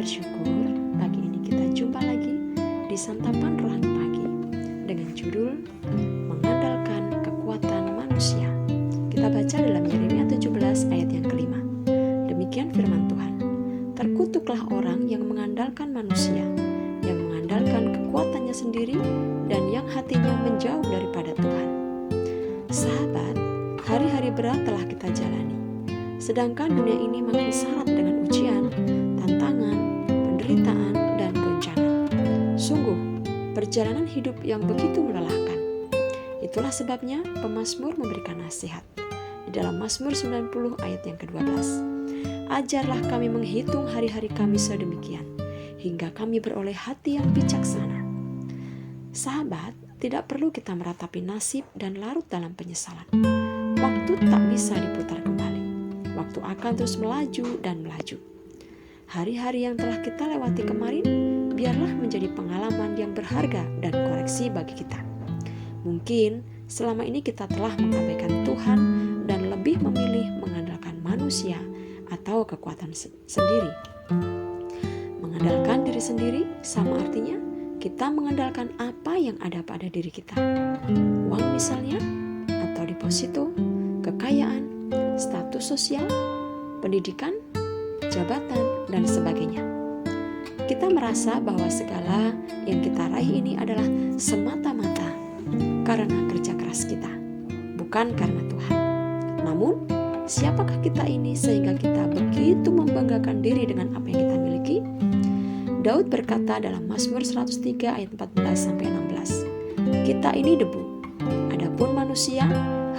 bersyukur, pagi ini kita jumpa lagi di Santapan Rohani Pagi dengan judul Mengandalkan Kekuatan Manusia. Kita baca dalam Yeremia 17 ayat yang kelima. Demikian firman Tuhan. Terkutuklah orang yang mengandalkan manusia, yang mengandalkan kekuatannya sendiri dan yang hatinya menjauh daripada Tuhan. Sahabat, hari-hari berat telah kita jalani. Sedangkan dunia ini makin syarat dengan ujian, tantangan, penderitaan, dan goncangan. Sungguh, perjalanan hidup yang begitu melelahkan. Itulah sebabnya pemazmur memberikan nasihat. Di dalam Mazmur 90 ayat yang ke-12. Ajarlah kami menghitung hari-hari kami sedemikian, hingga kami beroleh hati yang bijaksana. Sahabat, tidak perlu kita meratapi nasib dan larut dalam penyesalan. Waktu tak bisa diputar kembali. Waktu akan terus melaju dan melaju. Hari-hari yang telah kita lewati kemarin, biarlah menjadi pengalaman yang berharga dan koreksi bagi kita. Mungkin selama ini kita telah mengabaikan Tuhan dan lebih memilih mengandalkan manusia atau kekuatan sendiri. Mengandalkan diri sendiri sama artinya kita mengandalkan apa yang ada pada diri kita. Uang misalnya, atau deposito, kekayaan, status sosial, pendidikan, jabatan, dan sebagainya. Kita merasa bahwa segala yang kita raih ini adalah semata-mata karena kerja keras kita, bukan karena Tuhan. Namun, siapakah kita ini sehingga kita begitu membanggakan diri dengan apa yang kita miliki? Daud berkata dalam Mazmur 103 ayat 14-16, kita ini debu, adapun manusia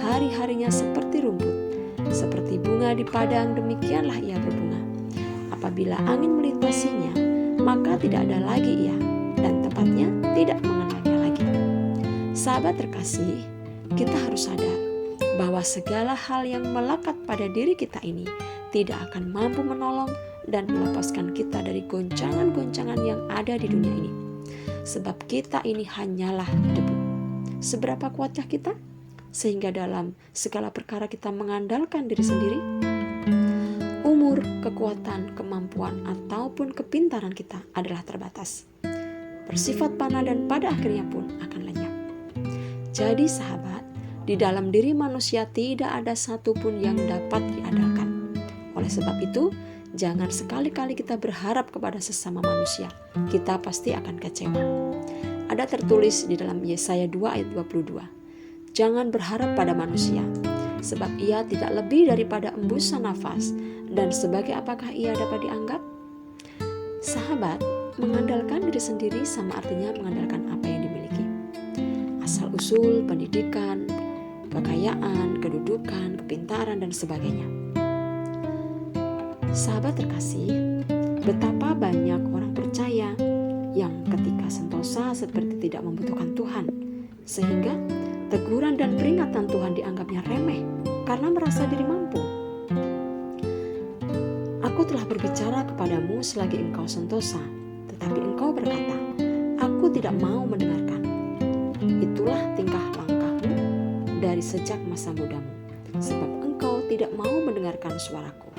hari-harinya seperti rumput, seperti bunga di padang demikianlah ia berbunga. Apabila angin melintasinya, maka tidak ada lagi ia, dan tempatnya tidak mengenalnya lagi. Sahabat terkasih, kita harus sadar bahwa segala hal yang melekat pada diri kita ini tidak akan mampu menolong dan melepaskan kita dari goncangan-goncangan yang ada di dunia ini. Sebab kita ini hanyalah debu. Seberapa kuatkah kita? Sehingga dalam segala perkara kita mengandalkan diri sendiri? Umur, kekuatan, kemampuan, ataupun kepintaran kita adalah terbatas. Bersifat panah dan pada akhirnya pun akan lenyap. Jadi sahabat, di dalam diri manusia tidak ada satupun yang dapat diandalkan. Oleh sebab itu, jangan sekali-kali kita berharap kepada sesama manusia. Kita pasti akan kecewa. Ada tertulis di dalam Yesaya 2 ayat 22. Jangan berharap pada manusia, sebab ia tidak lebih daripada embusan nafas, dan sebagai apakah ia dapat dianggap? Sahabat, mengandalkan diri sendiri sama artinya mengandalkan apa yang dimiliki. Asal-usul, pendidikan, kekayaan, kedudukan, kepintaran, dan sebagainya. Sahabat terkasih, betapa banyak orang percaya yang ketika sentosa seperti tidak membutuhkan Tuhan, sehingga teguran dan peringatan Tuhan dianggapnya remeh karena merasa diri mampu. Aku telah berbicara kepadamu selagi engkau sentosa, tetapi engkau berkata, aku tidak mau mendengarkan. Itulah tingkah langkahmu dari sejak masa mudamu, sebab engkau tidak mau mendengarkan suaraku.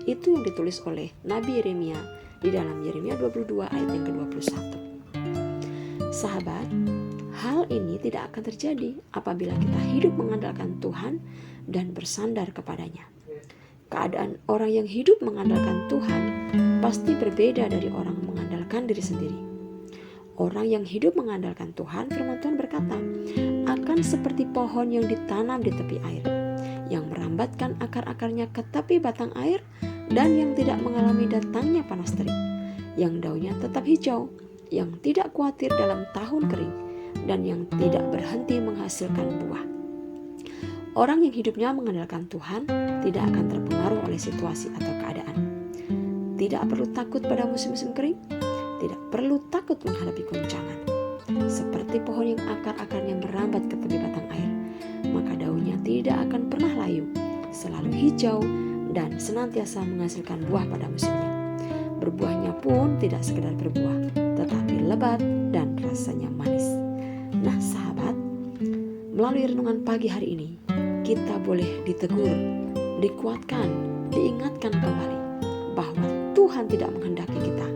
Itu yang ditulis oleh Nabi Yeremia di dalam Yeremia 22 ayat yang ke-21. Sahabat, hal ini tidak akan terjadi apabila kita hidup mengandalkan Tuhan dan bersandar kepadanya. Keadaan orang yang hidup mengandalkan Tuhan pasti berbeda dari orang mengandalkan diri sendiri. Orang yang hidup mengandalkan Tuhan, firman Tuhan berkata, akan seperti pohon yang ditanam di tepi air, yang merambatkan akar-akarnya ke tepi batang air dan yang tidak mengalami datangnya panas terik, yang daunnya tetap hijau, yang tidak khawatir dalam tahun kering, dan yang tidak berhenti menghasilkan buah. Orang yang hidupnya mengandalkan Tuhan tidak akan terpengaruh oleh situasi atau keadaan. Tidak perlu takut pada musim-musim kering, tidak perlu takut menghadapi goncangan. Seperti pohon yang akar-akarnya merambat ke tepi batang air, maka daunnya tidak akan pernah layu, selalu hijau dan senantiasa menghasilkan buah pada musimnya. Berbuahnya pun tidak sekedar berbuah, tetapi lebat dan rasanya manis. Nah sahabat, melalui renungan pagi hari ini, kita boleh ditegur, dikuatkan, diingatkan kembali bahwa Tuhan tidak menghendaki kita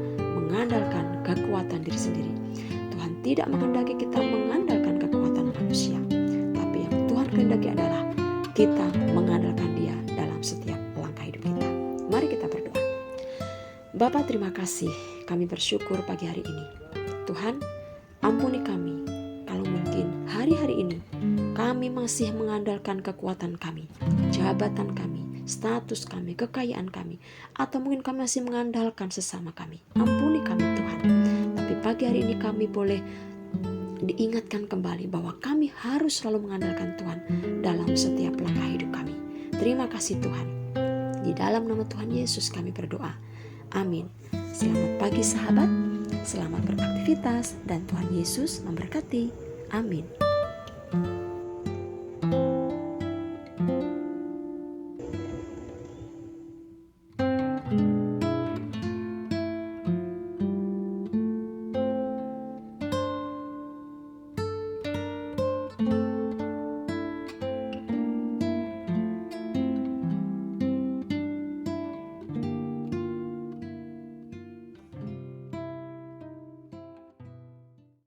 mengandalkan kekuatan diri sendiri. Tuhan tidak menghendaki kita mengandalkan kekuatan manusia, tapi yang Tuhan kehendaki adalah kita mengandalkan Dia dalam setiap langkah hidup kita. Mari kita berdoa. Bapa, terima kasih, kami bersyukur pagi hari ini. Tuhan, ampuni kami kalau mungkin hari-hari ini kami masih mengandalkan kekuatan kami, jabatan kami, status kami, kekayaan kami, atau mungkin kami masih mengandalkan sesama kami. Ampuni kami Tuhan. Tapi pagi hari ini kami boleh diingatkan kembali bahwa kami harus selalu mengandalkan Tuhan dalam setiap langkah hidup kami. Terima kasih Tuhan. Di dalam nama Tuhan Yesus kami berdoa. Amin. Selamat pagi sahabat, selamat beraktivitas, dan Tuhan Yesus memberkati. Amin.